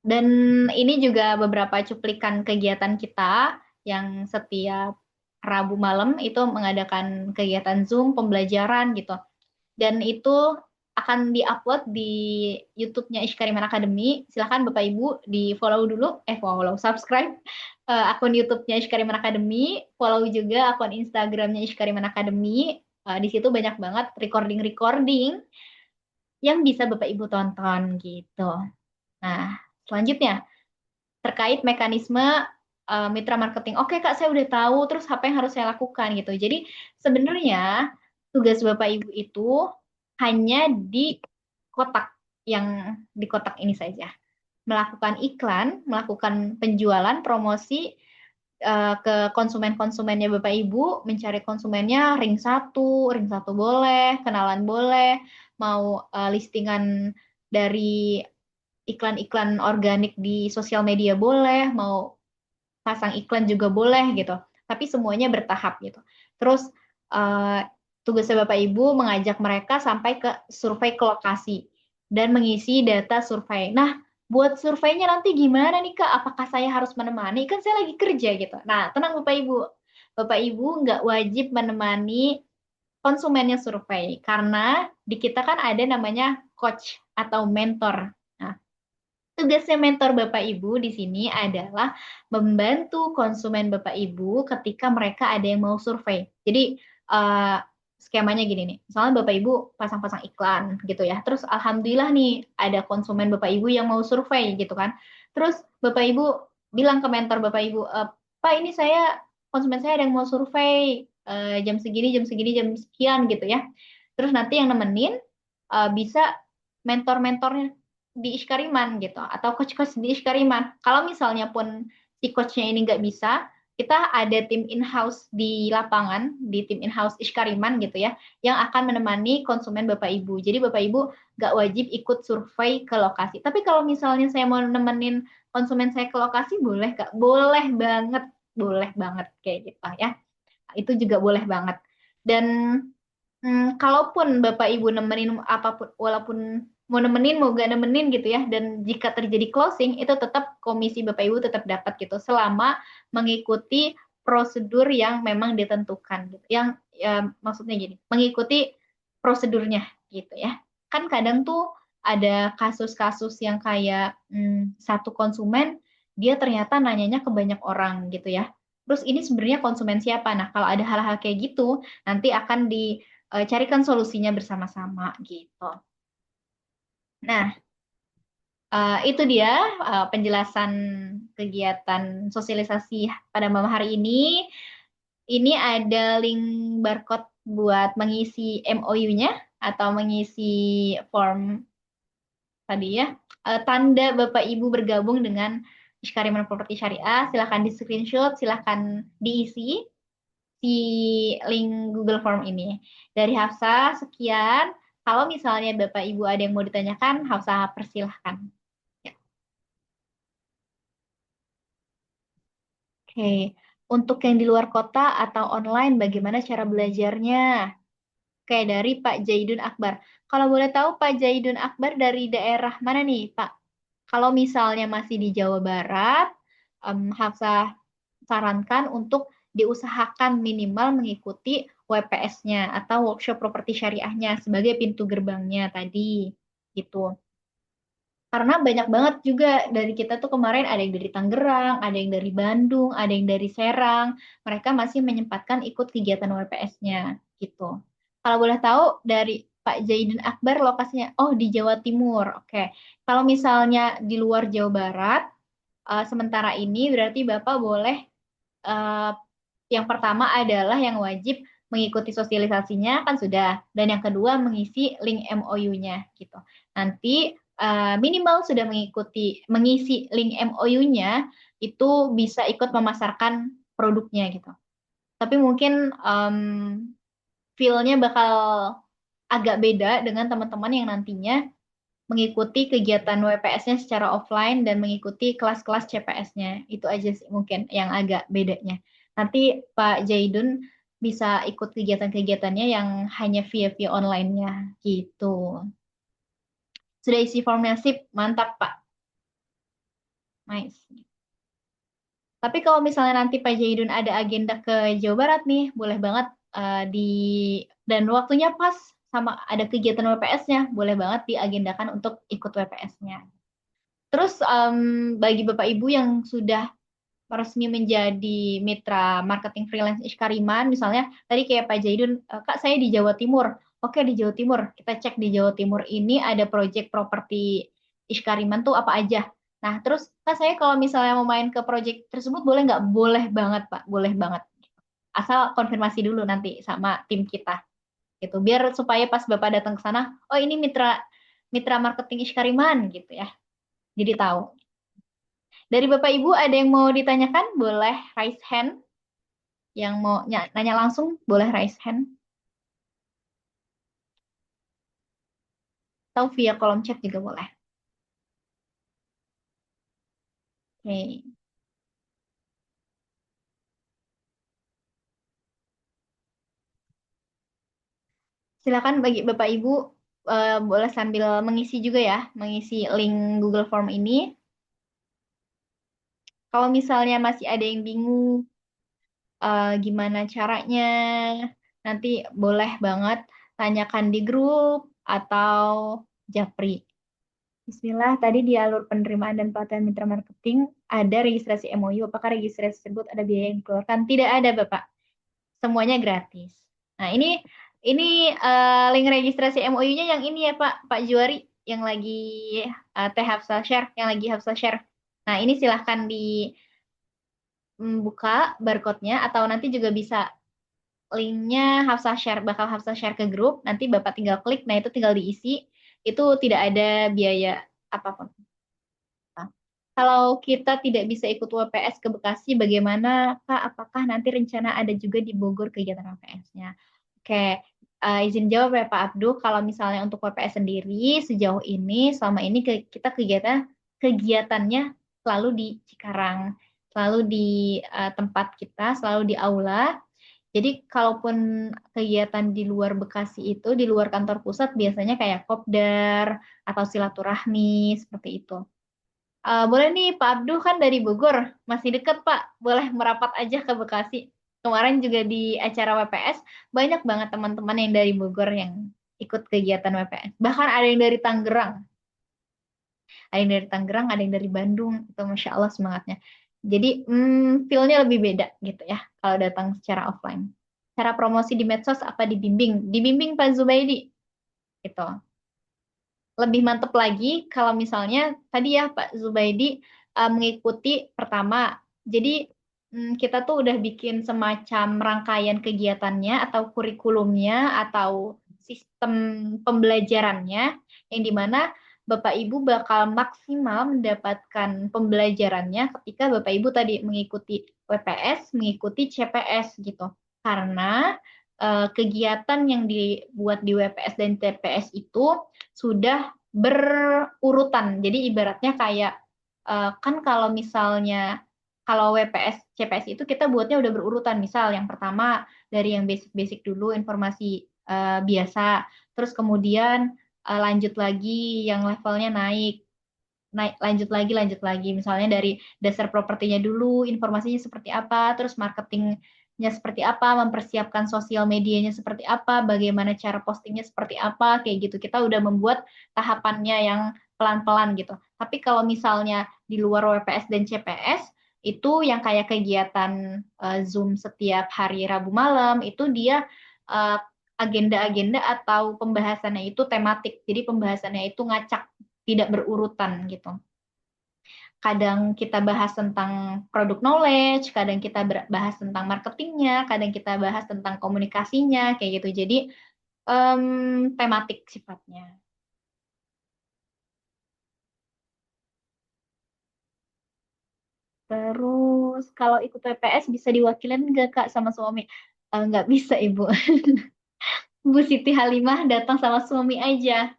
Dan ini juga beberapa cuplikan kegiatan kita yang setiap Rabu malam itu mengadakan kegiatan Zoom pembelajaran gitu. Dan itu akan diupload di YouTube-nya Ishkariman Academy. Silahkan Bapak Ibu di follow dulu, subscribe akun YouTube-nya Ishkariman Academy, follow juga akun Instagram-nya Ishkariman Academy. Di situ banyak banget recording-recording yang bisa Bapak Ibu tonton gitu. Nah, selanjutnya terkait mekanisme mitra marketing. Oke Kak, saya udah tahu, terus apa yang harus saya lakukan gitu. Jadi sebenarnya tugas Bapak Ibu itu hanya di kotak di kotak ini saja. Melakukan iklan, melakukan penjualan, promosi ke konsumen-konsumennya Bapak Ibu, mencari konsumennya ring satu boleh, kenalan boleh, mau listingan dari iklan-iklan organik di sosial media boleh, mau pasang iklan juga boleh gitu. Tapi semuanya bertahap gitu. Terus tugasnya Bapak Ibu mengajak mereka sampai ke survei ke lokasi dan mengisi data survei. Nah, buat surveinya nanti gimana nih Kak? Apakah saya harus menemani? Kan saya lagi kerja gitu. Nah, tenang Bapak Ibu. Bapak Ibu nggak wajib menemani konsumennya survei karena di kita kan ada namanya coach atau mentor. Nah, tugasnya mentor Bapak Ibu di sini adalah membantu konsumen Bapak Ibu ketika mereka ada yang mau survei. Jadi skemanya gini nih, misalnya Bapak Ibu pasang-pasang iklan gitu ya, terus alhamdulillah nih ada konsumen Bapak Ibu yang mau survei gitu kan. Terus Bapak Ibu bilang ke mentor Bapak Ibu, Pak ini konsumen saya ada yang mau survei jam segini, jam sekian gitu ya. Terus nanti yang nemenin bisa mentor-mentornya di Ishkariman gitu atau coach-coach di Ishkariman. Kalau misalnya pun si coachnya ini nggak bisa, kita ada tim in-house di lapangan, di tim in-house Ishkariman gitu ya, yang akan menemani konsumen Bapak Ibu. Jadi Bapak Ibu nggak wajib ikut survei ke lokasi. Tapi kalau misalnya saya mau nemenin konsumen saya ke lokasi, boleh Kak? Boleh banget kayak gitu ya. Itu juga boleh banget. Dan kalaupun Bapak Ibu nemenin apapun, walaupun mau nemenin, mau gak nemenin gitu ya, dan jika terjadi closing, itu tetap komisi Bapak Ibu tetap dapat gitu, selama mengikuti prosedur yang memang ditentukan gitu. Yang ya, maksudnya gini, mengikuti prosedurnya gitu ya. Kan kadang tuh ada kasus-kasus yang kayak satu konsumen, dia ternyata nanyanya ke banyak orang gitu ya. Terus ini sebenarnya konsumen siapa? Nah, kalau ada hal-hal kayak gitu, nanti akan carikan solusinya bersama-sama gitu. Nah, itu dia penjelasan kegiatan sosialisasi pada malam hari ini. Ini ada link barcode buat mengisi MOU-nya atau mengisi form tadi ya. Tanda Bapak Ibu bergabung dengan Ishkariman Property Syariah, silahkan di screenshot, silahkan diisi di link Google Form ini. Dari Hafsa, sekian. Kalau misalnya Bapak Ibu ada yang mau ditanyakan, Hafsa persilahkan. Ya. Oke, untuk yang di luar kota atau online, bagaimana cara belajarnya? Oke, dari Pak Jaidun Akbar. Kalau boleh tahu Pak Jaidun Akbar dari daerah mana nih, Pak? Kalau misalnya masih di Jawa Barat, Hafsa sarankan untuk diusahakan minimal mengikuti WPS-nya atau workshop properti syariahnya sebagai pintu gerbangnya tadi gitu. Karena banyak banget juga dari kita tuh kemarin ada yang dari Tangerang, ada yang dari Bandung, ada yang dari Serang. Mereka masih menyempatkan ikut kegiatan WPS-nya gitu. Kalau boleh tahu dari Pak Zaidun Akbar lokasinya, oh di Jawa Timur. Oke. Kalau misalnya di luar Jawa Barat, sementara ini berarti Bapak boleh eh, yang pertama adalah yang wajib mengikuti sosialisasinya kan sudah, dan yang kedua mengisi link MOU-nya gitu. Nanti minimal sudah mengisi link MOU-nya itu bisa ikut memasarkan produknya gitu. Tapi mungkin feel-nya bakal agak beda dengan teman-teman yang nantinya mengikuti kegiatan WPS-nya secara offline dan mengikuti kelas-kelas CPS-nya. Itu aja sih mungkin yang agak bedanya. Nanti Pak Jaidun bisa ikut kegiatan-kegiatannya yang hanya via online-nya gitu. Sudah isi formnya sip, mantap Pak. Nice. Tapi kalau misalnya nanti Pak Jaidun ada agenda ke Jawa Barat nih, boleh banget di dan waktunya pas sama ada kegiatan WPS-nya, boleh banget diagendakan untuk ikut WPS-nya. Terus bagi Bapak Ibu yang sudah resmi menjadi mitra marketing freelance Ishkariman, misalnya tadi kayak Pak Jaidun, Kak saya di Jawa Timur. Oke di Jawa Timur, kita cek di Jawa Timur ini ada project properti Ishkariman tuh apa aja. Nah terus Kak saya kalau misalnya mau main ke project tersebut boleh nggak? Boleh banget Pak, boleh banget. Asal konfirmasi dulu nanti sama tim kita gitu. Biar supaya pas Bapak datang ke sana, oh ini mitra mitra marketing Ishkariman gitu ya. Jadi tahu. Dari Bapak Ibu ada yang mau ditanyakan? Boleh raise hand. Yang mau nanya langsung, boleh raise hand. Atau via kolom chat juga boleh. Oke. Silakan bagi Bapak Ibu boleh sambil mengisi juga ya, mengisi link Google Form ini. Kalau misalnya masih ada yang bingung gimana caranya, nanti boleh banget tanyakan di grup atau Japri. Bismillah, tadi di alur penerimaan dan pelatihan mitra marketing ada registrasi MOU. Apakah registrasi tersebut ada biaya yang dikeluarkan? Tidak ada, Bapak. Semuanya gratis. Nah, ini link registrasi MOU-nya yang ini ya, Pak Juari, yang lagi Teh Hafsal share, yang lagi Hafsal share. Nah, ini silahkan dibuka barcode-nya atau nanti juga bisa linknya Hafsal share, bakal Hafsal share ke grup. Nanti Bapak tinggal klik, nah itu tinggal diisi. Itu tidak ada biaya apapun. Nah, kalau kita tidak bisa ikut WPS ke Bekasi, bagaimana Kak? Apakah nanti rencana ada juga di Bogor kegiatan WPS-nya? Oke, izin jawab ya Pak Abdul. Kalau misalnya untuk WPS sendiri, sejauh ini, selama ini kita kegiatannya selalu di Cikarang, selalu di tempat kita, selalu di aula. Jadi kalaupun kegiatan di luar Bekasi itu, di luar kantor pusat, biasanya kayak kopdar atau silaturahmi, seperti itu. Boleh nih Pak Abduh kan dari Bogor, masih deket Pak, boleh merapat aja ke Bekasi. Kemarin juga di acara WPS, banyak banget teman-teman yang dari Bogor yang ikut kegiatan WPS. Bahkan ada yang dari Tangerang, ada yang dari Bandung, itu Masya Allah semangatnya. Jadi feel-nya lebih beda gitu ya, kalau datang secara offline. Cara promosi di medsos apa dibimbing? Dibimbing Pak Zubaidi, gitu. Lebih mantep lagi kalau misalnya tadi ya Pak Zubaidi mengikuti pertama. Jadi kita tuh udah bikin semacam rangkaian kegiatannya atau kurikulumnya atau sistem pembelajarannya yang dimana Bapak Ibu bakal maksimal mendapatkan pembelajarannya ketika Bapak Ibu tadi mengikuti WPS, mengikuti CPS gitu. Karena kegiatan yang dibuat di WPS dan TPS itu sudah berurutan. Jadi ibaratnya kayak kan kalau misalnya kalau WPS CPS itu kita buatnya udah berurutan. Misal yang pertama dari yang basic-basic dulu informasi biasa, terus kemudian lanjut lagi yang levelnya naik lanjut lagi misalnya dari dasar propertinya dulu informasinya seperti apa, terus marketingnya seperti apa, mempersiapkan sosial medianya seperti apa, bagaimana cara postingnya seperti apa, kayak gitu kita udah membuat tahapannya yang pelan-pelan gitu. Tapi kalau misalnya di luar WPS dan CPS itu yang kayak kegiatan Zoom setiap hari Rabu malam itu dia uh, agenda-agenda atau pembahasannya itu tematik. Jadi pembahasannya itu ngacak, tidak berurutan gitu. Kadang kita bahas tentang product knowledge, kadang kita bahas tentang marketingnya, kadang kita bahas tentang komunikasinya, kayak gitu. Jadi tematik sifatnya. Terus kalau ikut WPS bisa diwakilin nggak Kak sama suami? Nggak bisa Ibu. Bu Siti Halimah datang sama suami aja.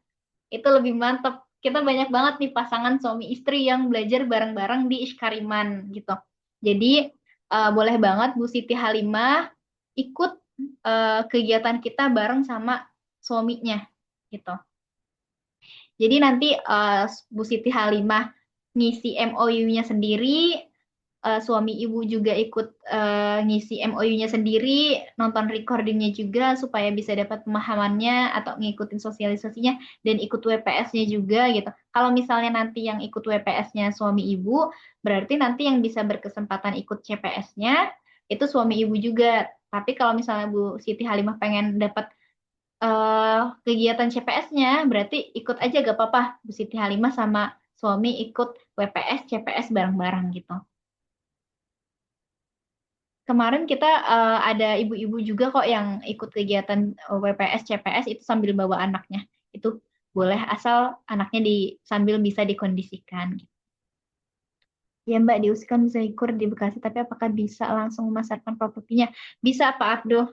Itu lebih mantep. Kita banyak banget nih pasangan suami istri yang belajar bareng-bareng di Iskariman gitu. Jadi boleh banget Bu Siti Halimah ikut kegiatan kita bareng sama suaminya gitu. Jadi nanti Bu Siti Halimah ngisi MOU-nya sendiri, suami ibu juga ikut ngisi MOU-nya sendiri, nonton recordingnya juga supaya bisa dapat pemahamannya atau ngikutin sosialisasinya dan ikut WPS-nya juga gitu. Kalau misalnya nanti yang ikut WPS-nya suami ibu, berarti nanti yang bisa berkesempatan ikut CPS-nya itu suami ibu juga. Tapi kalau misalnya Bu Siti Halimah pengen dapat kegiatan CPS-nya, berarti ikut aja gak apa-apa. Bu Siti Halimah sama suami ikut WPS, CPS bareng-bareng gitu. Kemarin kita ada ibu-ibu juga kok yang ikut kegiatan WPS, CPS itu sambil bawa anaknya. Itu boleh asal anaknya sambil bisa dikondisikan. Ya Mbak, diusahakan bisa ikut di Bekasi, tapi apakah bisa langsung memasarkan propertinya? Bisa Pak Abdo,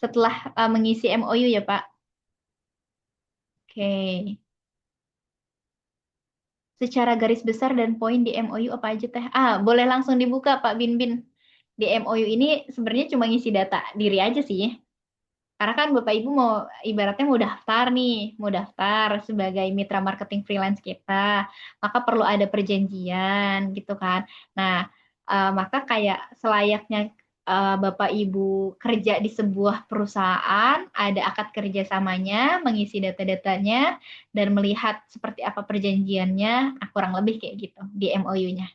setelah mengisi MOU ya Pak. Oke. Secara garis besar dan poin di MOU apa aja teh? Boleh langsung dibuka Pak Bin Bin. Di MOU ini sebenarnya cuma ngisi data diri aja sih. Karena kan Bapak Ibu mau ibaratnya mau daftar nih, mau daftar sebagai mitra marketing freelance kita, maka perlu ada perjanjian gitu kan. Nah, maka kayak selayaknya Bapak Ibu kerja di sebuah perusahaan, ada akad kerjasamanya, mengisi data-datanya, dan melihat seperti apa perjanjiannya, kurang lebih kayak gitu di MOU-nya.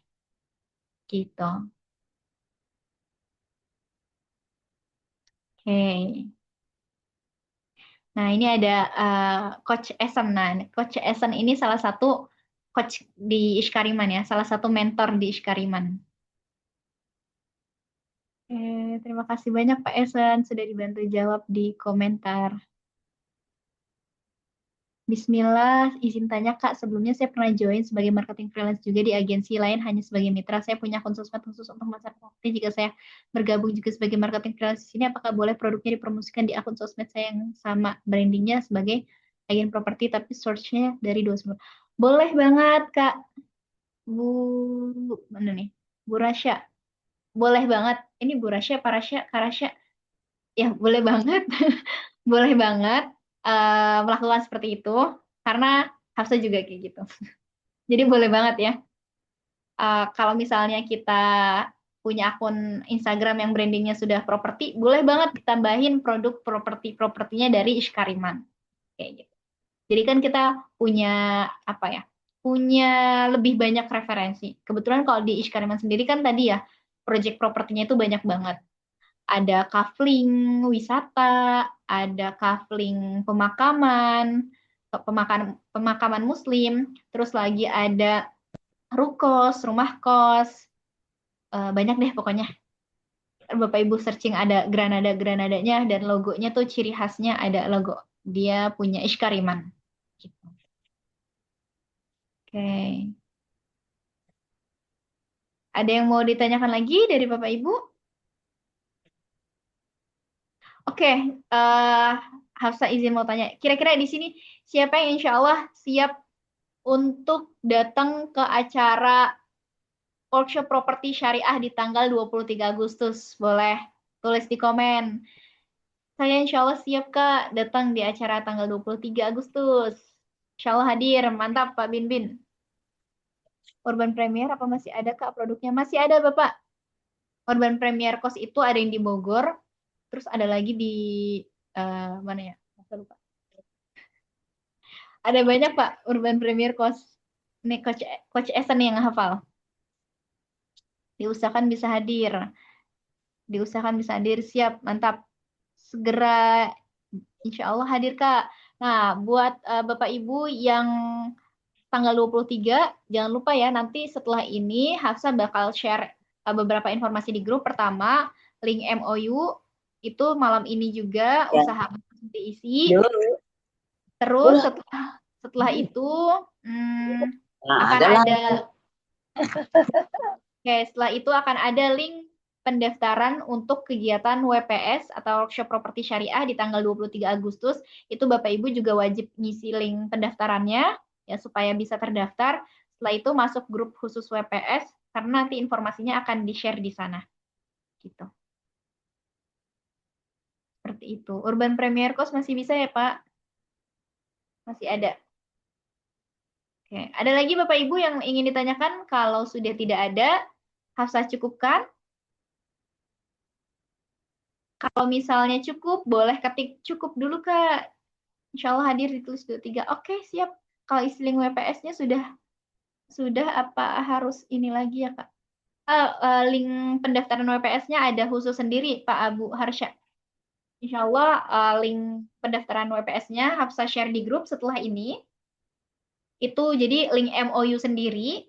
Gitu. Oke. Nah, ini ada Coach Esen. Nah, Coach Esen ini salah satu coach di Iskariman ya, salah satu mentor di Iskariman. Terima kasih banyak Pak Esen sudah dibantu jawab di komentar. Bismillah, izin tanya Kak, sebelumnya saya pernah join sebagai marketing freelance juga di agensi lain hanya sebagai mitra. Saya punya akun sosmed khusus untuk masyarakat properti. Jika saya bergabung juga sebagai marketing freelance di sini, apakah boleh produknya dipromosikan di akun sosmed saya yang sama brandingnya sebagai agen properti tapi source-nya dari dua sumber? Boleh banget Kak, Bu, mana nih? Bu Rasya. Boleh banget. Ini Bu Rasya, Parasya, Karasya. Ya, boleh banget. Boleh banget melakukan seperti itu karena Hafsa juga kayak gitu. Jadi boleh banget ya. Kalau misalnya kita punya akun Instagram yang brandingnya sudah properti, boleh banget ditambahin produk propertinya dari Iskariman. Kayak gitu. Jadi kan kita punya apa ya? Punya lebih banyak referensi. Kebetulan kalau di Iskariman sendiri kan tadi ya, project propertinya itu banyak banget. Ada kafling wisata, ada kafling pemakaman, pemakaman muslim, terus lagi ada rukos, rumah kos, banyak deh pokoknya. Bapak Ibu searching ada granada-granadanya dan logonya tuh ciri khasnya ada logo. Dia punya Iskariman. Gitu. Oke. Ada yang mau ditanyakan lagi dari Bapak Ibu? Oke, Hafsa izin mau tanya. Kira-kira di sini siapa yang insya Allah siap untuk datang ke acara workshop properti syariah di tanggal 23 Agustus? Boleh tulis di komen. Saya insya Allah siap Kak datang di acara tanggal 23 Agustus. Insya Allah hadir. Mantap Pak Bin Bin. Urban Premier apa masih ada Kak produknya? Masih ada Bapak. Urban Premier Kos itu ada yang di Bogor. Terus ada lagi di mana ya? Saya lupa. Ada banyak Pak Urban Premier Kos. Ini Coach Esen yang hafal. Diusahakan bisa hadir. Diusahakan bisa hadir. Siap, mantap. segera insya Allah hadir, Kak. Nah, buat Bapak Ibu yang tanggal 23, jangan lupa ya, nanti setelah ini Hafsa bakal share beberapa informasi di grup. Pertama, link MOU, itu malam ini juga Ya. usaha diisi. Dulu. Terus setelah itu Nah, akan adalah ada setelah itu akan ada link pendaftaran untuk kegiatan WPS atau Workshop Properti Syariah di tanggal 23 Agustus. Itu Bapak Ibu juga wajib ngisi link pendaftarannya ya supaya bisa terdaftar. Setelah itu masuk grup khusus WPS karena nanti informasinya akan di-share di sana. Gitu. Seperti itu. Urban Premier Course masih bisa ya, Pak? Masih ada. Oke, ada lagi Bapak Ibu yang ingin ditanyakan? Kalau sudah tidak ada, Hafsah cukupkan. Kalau misalnya cukup, boleh ketik cukup dulu, Kak. Insya Allah hadir ditulis 23. Oke, siap. Kalau isi link WPS-nya sudah apa harus ini lagi ya, Kak? Link pendaftaran WPS-nya ada khusus sendiri, Pak Abu Harsha. Insya Allah link pendaftaran WPS-nya Hafsah share di grup setelah ini. Itu jadi link MOU sendiri,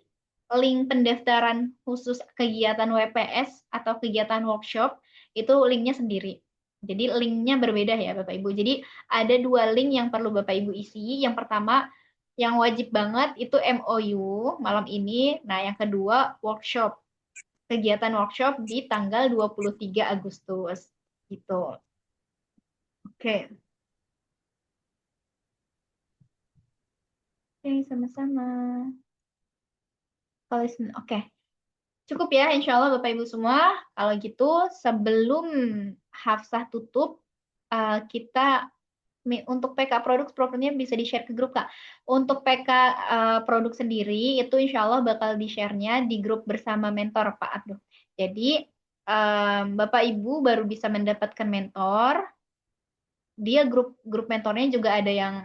link pendaftaran khusus kegiatan WPS atau kegiatan workshop, itu linknya sendiri. Jadi linknya berbeda ya Bapak Ibu. Jadi ada dua link yang perlu Bapak Ibu isi. Yang pertama, yang wajib banget itu MOU malam ini. Nah, yang kedua workshop. Kegiatan workshop di tanggal 23 Agustus. Gitu. Oke. Oke, sama-sama. Oke. Cukup ya, insya Allah Bapak Ibu semua. Kalau gitu, sebelum Hafsah tutup, kita untuk PK produk propernya bisa di-share ke grup, Kak. Untuk PK produk sendiri, itu insya Allah bakal di-share-nya di grup bersama mentor, Pak Abdul. Jadi, Bapak Ibu baru bisa mendapatkan mentor. Dia grup mentornya juga ada yang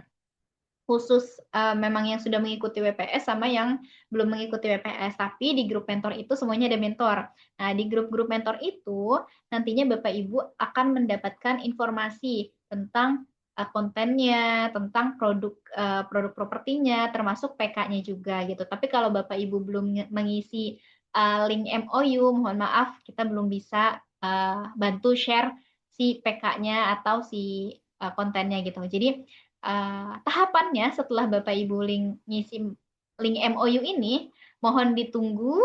khusus memang yang sudah mengikuti WPS sama yang belum mengikuti WPS. Tapi di grup mentor itu semuanya ada mentor. Nah, di grup-grup mentor itu nantinya Bapak Ibu akan mendapatkan informasi tentang kontennya, tentang produk propertinya, termasuk PK-nya juga gitu. Tapi kalau Bapak Ibu belum mengisi link MOU, mohon maaf kita belum bisa bantu share si PK-nya atau si kontennya gitu. Jadi tahapannya setelah Bapak Ibu ngisi link MOU ini, mohon ditunggu.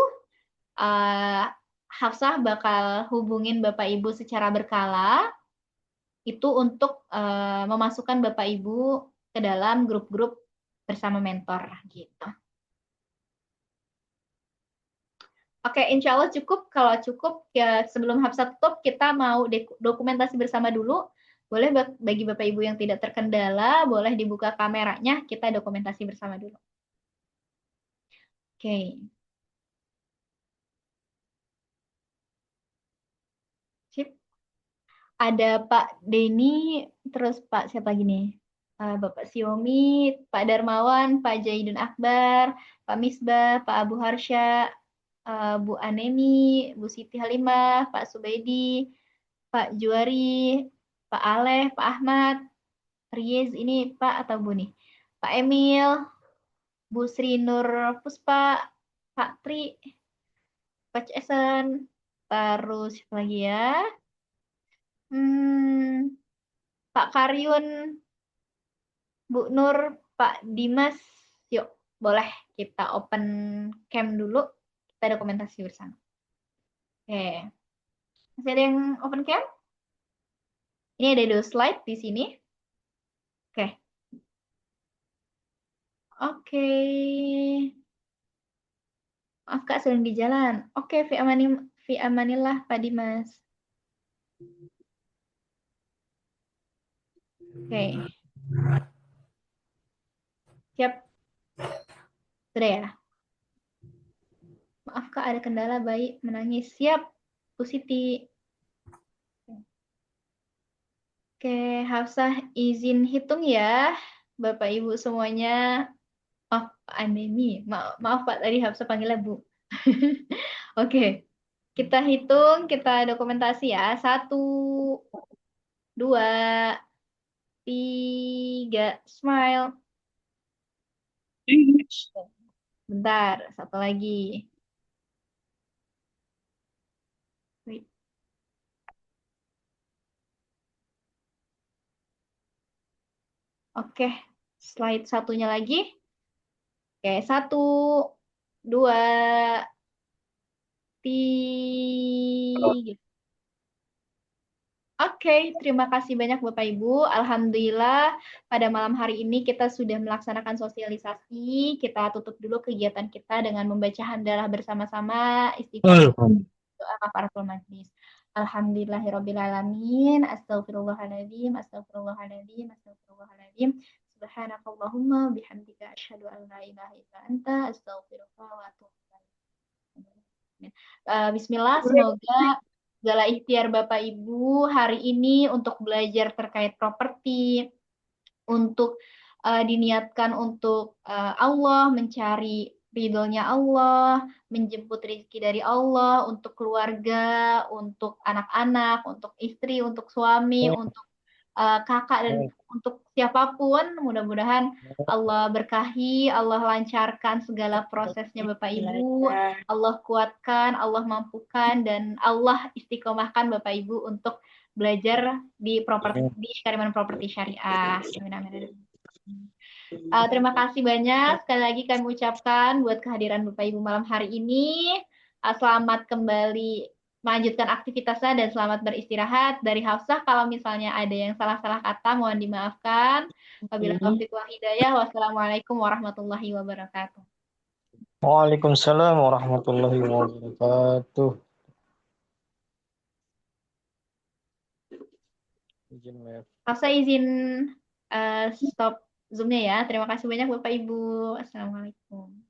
Hafsah bakal hubungin Bapak Ibu secara berkala, itu untuk memasukkan Bapak Ibu ke dalam grup-grup bersama mentor gitu. Oke, insya Allah cukup. Kalau cukup, ya sebelum Hafsah tutup, kita mau dokumentasi bersama dulu. Boleh bagi Bapak Ibu yang tidak terkendala, boleh dibuka kameranya, kita dokumentasi bersama dulu. Oke. Sip. Ada Pak Denny, terus Pak siapa lagi nih? Bapak Siomi, Pak Darmawan, Pak Jaidun Akbar, Pak Misbah, Pak Abu Harsha, Bu Anemi, Bu Siti Halimah, Pak Subaidi, Pak Juari, Pak Aleh, Pak Ahmad, Riez ini Pak atau Bu nih? Pak Emil, Bu Sri Nur Puspa, Pak Tri, Pak Esen, terus siapa lagi ya? Pak Karyun, Bu Nur, Pak Dimas, yuk boleh kita open cam dulu, kita dokumentasi bersama. Oke, masih ada yang open cam? Ini ada 2 slide di sini. Oke. Oke. Maaf Kak, sedang di jalan. Oke, fi amanillah Pak Dimas. Oke. Siap. Sudah ya? Maaf Kak, ada kendala bayi menangis. Siap, Bu Siti. Oke, Hafsah izin hitung ya, Bapak Ibu semuanya. Maaf, Pak Andemi. Maaf Pak, tadi Hafsah panggilnya Bu. Oke, kita hitung, kita dokumentasi ya. 1, 2, 3, smile. Bentar, satu lagi. Wait. Oke, slide satunya lagi. Oke, 1, 2, 3. Oke, terima kasih banyak Bapak Ibu. Alhamdulillah pada malam hari ini kita sudah melaksanakan sosialisasi. Kita tutup dulu kegiatan kita dengan membaca hamdalah bersama-sama, istighfar, doa kafaratul majlis. Alhamdulillahirrabbilalamin. Astagfirullahaladzim, astagfirullahaladzim, astagfirullahaladzim. Subhanakallahumma bihamdika asyhadu an la ilaha illa anta astaghfiruka wa atubu ilaik. Bismillah, semoga segala ikhtiar Bapak Ibu hari ini untuk belajar terkait properti, untuk diniatkan untuk Allah, mencari ridhonya Allah, menjemput rezeki dari Allah, untuk keluarga, untuk anak-anak, untuk istri, untuk suami, untuk kakak, dan untuk siapapun. Mudah-mudahan Allah berkahi, Allah lancarkan segala prosesnya Bapak Ibu, Allah kuatkan, Allah mampukan, dan Allah istiqomahkan Bapak Ibu untuk belajar di properti di Karimun Properti Syariah. Amin, amin, amin. Terima kasih banyak. Sekali lagi kami ucapkan buat kehadiran Bapak Ibu malam hari ini. Selamat kembali melanjutkan aktivitasnya dan selamat beristirahat. Dari Hafsah, kalau misalnya ada yang salah-salah kata, mohon dimaafkan. Wabillahi taufiq wal hidayah. Wassalamualaikum warahmatullahi wabarakatuh. Waalaikumsalam warahmatullahi wabarakatuh. Izin maaf. Hafsah izin stop Zoom-nya ya. Terima kasih banyak Bapak Ibu. Assalamualaikum.